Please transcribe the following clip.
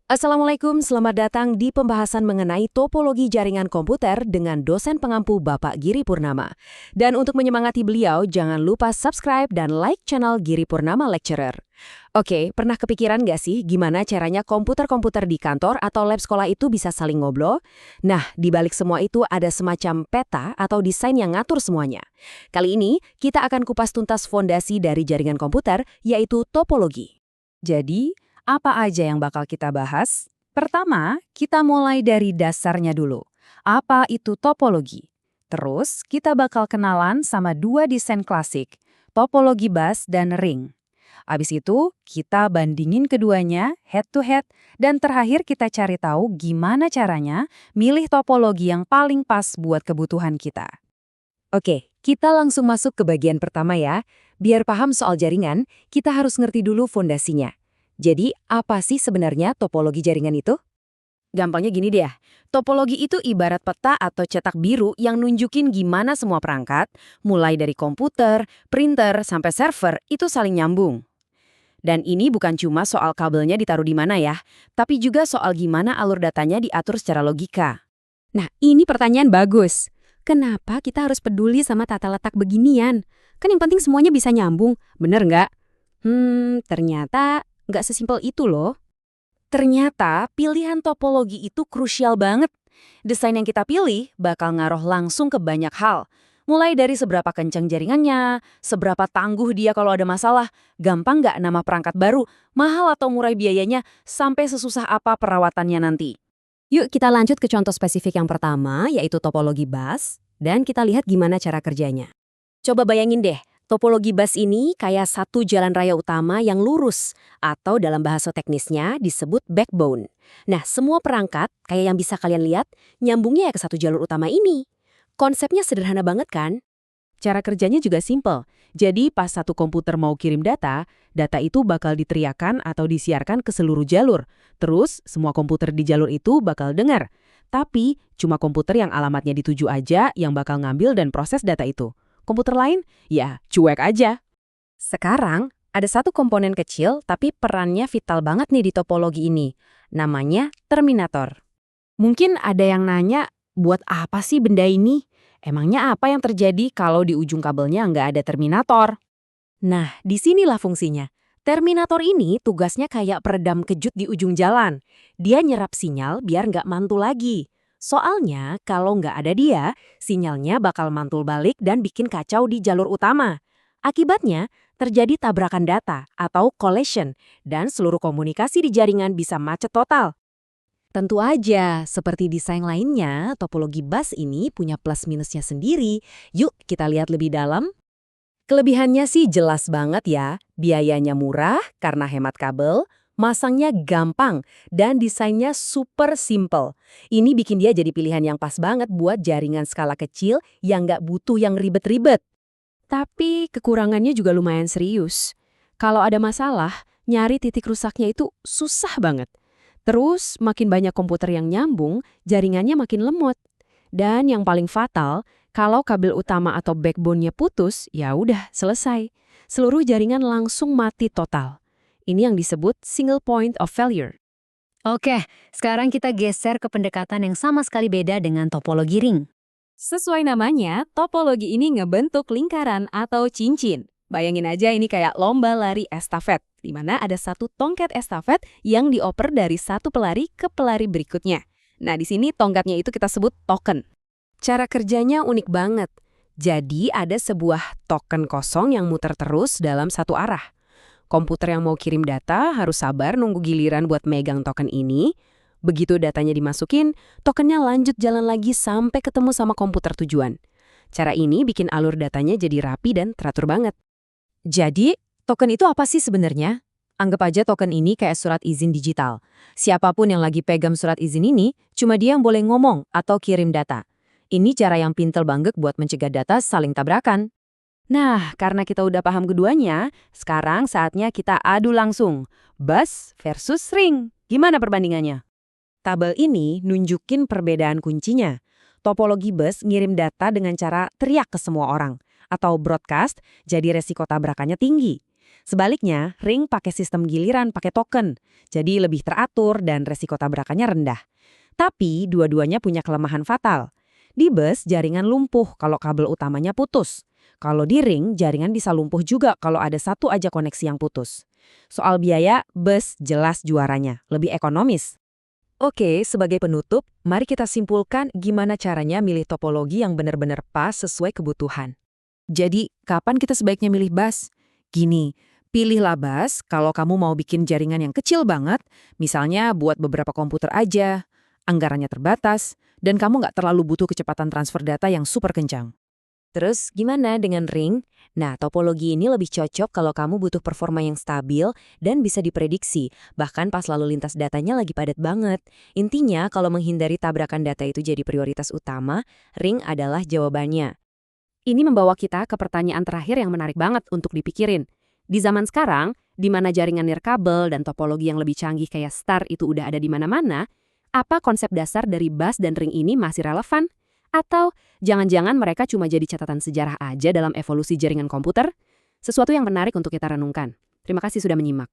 Assalamualaikum, selamat datang di pembahasan mengenai topologi jaringan komputer dengan dosen pengampu Bapak Giri Purnama. Dan untuk menyemangati beliau, jangan lupa subscribe dan like channel Giri Purnama Lecturer. Oke, pernah kepikiran nggak sih gimana caranya komputer-komputer di kantor atau lab sekolah itu bisa saling ngobrol? Nah, di balik semua itu ada semacam peta atau desain yang ngatur semuanya. Kali ini, kita akan kupas tuntas fondasi dari jaringan komputer, yaitu topologi. Jadi, apa aja yang bakal kita bahas? Pertama, kita mulai dari dasarnya dulu. Apa itu topologi? Terus, kita bakal kenalan sama dua desain klasik, topologi bus dan ring. Abis itu, kita bandingin keduanya head to head, dan terakhir kita cari tahu gimana caranya milih topologi yang paling pas buat kebutuhan kita. Oke, kita langsung masuk ke bagian pertama ya. Biar paham soal jaringan, kita harus ngerti dulu fondasinya. Jadi, apa sih sebenarnya topologi jaringan itu? Gampangnya gini deh, topologi itu ibarat peta atau cetak biru yang nunjukin gimana semua perangkat, mulai dari komputer, printer, sampai server, itu saling nyambung. Dan ini bukan cuma soal kabelnya ditaruh di mana ya, tapi juga soal gimana alur datanya diatur secara logika. Nah, ini pertanyaan bagus. Kenapa kita harus peduli sama tata letak beginian? Kan yang penting semuanya bisa nyambung, bener nggak? Ternyata nggak sesimpel itu loh. Ternyata pilihan topologi itu krusial banget. Desain yang kita pilih bakal ngaruh langsung ke banyak hal. Mulai dari seberapa kencang jaringannya, seberapa tangguh dia kalau ada masalah, gampang nggak nama perangkat baru, mahal atau murah biayanya, sampai sesusah apa perawatannya nanti. Yuk kita lanjut ke contoh spesifik yang pertama, yaitu topologi bus, dan kita lihat gimana cara kerjanya. Coba bayangin deh, topologi bus ini kayak satu jalan raya utama yang lurus, atau dalam bahasa teknisnya disebut backbone. Nah, semua perangkat, kayak yang bisa kalian lihat, nyambungnya ya ke satu jalur utama ini. Konsepnya sederhana banget kan? Cara kerjanya juga simple. Jadi pas satu komputer mau kirim data, data itu bakal diteriakan atau disiarkan ke seluruh jalur. Terus semua komputer di jalur itu bakal dengar. Tapi cuma komputer yang alamatnya dituju aja yang bakal ngambil dan proses data itu. Komputer lain, ya cuek aja. Sekarang, ada satu komponen kecil tapi perannya vital banget nih di topologi ini. Namanya terminator. Mungkin ada yang nanya, buat apa sih benda ini? Emangnya apa yang terjadi kalau di ujung kabelnya nggak ada terminator? Nah, disinilah fungsinya. Terminator ini tugasnya kayak peredam kejut di ujung jalan. Dia nyerap sinyal biar nggak mantul lagi. Soalnya, kalau nggak ada dia, sinyalnya bakal mantul balik dan bikin kacau di jalur utama. Akibatnya, terjadi tabrakan data atau collision, dan seluruh komunikasi di jaringan bisa macet total. Tentu aja, seperti desain lainnya, topologi bus ini punya plus minusnya sendiri. Yuk kita lihat lebih dalam. Kelebihannya sih jelas banget ya, biayanya murah karena hemat kabel, masangnya gampang, dan desainnya super simple. Ini bikin dia jadi pilihan yang pas banget buat jaringan skala kecil yang nggak butuh yang ribet-ribet. Tapi kekurangannya juga lumayan serius. Kalau ada masalah, nyari titik rusaknya itu susah banget. Terus, makin banyak komputer yang nyambung, jaringannya makin lemot. Dan yang paling fatal, kalau kabel utama atau backbone-nya putus, ya udah selesai. Seluruh jaringan langsung mati total. Ini yang disebut single point of failure. Oke, sekarang kita geser ke pendekatan yang sama sekali beda dengan topologi ring. Sesuai namanya, topologi ini ngebentuk lingkaran atau cincin. Bayangin aja ini kayak lomba lari estafet, di mana ada satu tongkat estafet yang dioper dari satu pelari ke pelari berikutnya. Nah, di sini tongkatnya itu kita sebut token. Cara kerjanya unik banget. Jadi ada sebuah token kosong yang muter terus dalam satu arah. Komputer yang mau kirim data harus sabar nunggu giliran buat megang token ini. Begitu datanya dimasukin, tokennya lanjut jalan lagi sampai ketemu sama komputer tujuan. Cara ini bikin alur datanya jadi rapi dan teratur banget. Jadi, token itu apa sih sebenarnya? Anggap aja token ini kayak surat izin digital. Siapapun yang lagi pegang surat izin ini, cuma dia yang boleh ngomong atau kirim data. Ini cara yang pintel banget buat mencegah data saling tabrakan. Nah, karena kita udah paham keduanya, sekarang saatnya kita adu langsung. Bus versus ring. Gimana perbandingannya? Tabel ini nunjukin perbedaan kuncinya. Topologi bus ngirim data dengan cara teriak ke semua orang. Atau broadcast, jadi resiko tabrakannya tinggi. Sebaliknya, ring pakai sistem giliran pakai token, jadi lebih teratur dan resiko tabrakannya rendah. Tapi dua-duanya punya kelemahan fatal. Di bus, jaringan lumpuh kalau kabel utamanya putus. Kalau di ring, jaringan bisa lumpuh juga kalau ada satu aja koneksi yang putus. Soal biaya, bus jelas juaranya, lebih ekonomis. Oke, sebagai penutup, mari kita simpulkan gimana caranya milih topologi yang benar-benar pas sesuai kebutuhan. Jadi, kapan kita sebaiknya milih bus? Gini, pilihlah bus kalau kamu mau bikin jaringan yang kecil banget, misalnya buat beberapa komputer aja, anggarannya terbatas, dan kamu nggak terlalu butuh kecepatan transfer data yang super kencang. Terus gimana dengan ring? Nah, topologi ini lebih cocok kalau kamu butuh performa yang stabil dan bisa diprediksi, bahkan pas lalu lintas datanya lagi padat banget. Intinya, kalau menghindari tabrakan data itu jadi prioritas utama, ring adalah jawabannya. Ini membawa kita ke pertanyaan terakhir yang menarik banget untuk dipikirin. Di zaman sekarang, di mana jaringan nirkabel dan topologi yang lebih canggih kayak star itu udah ada di mana-mana, apa konsep dasar dari bus dan ring ini masih relevan? Atau jangan-jangan mereka cuma jadi catatan sejarah aja dalam evolusi jaringan komputer? Sesuatu yang menarik untuk kita renungkan. Terima kasih sudah menyimak.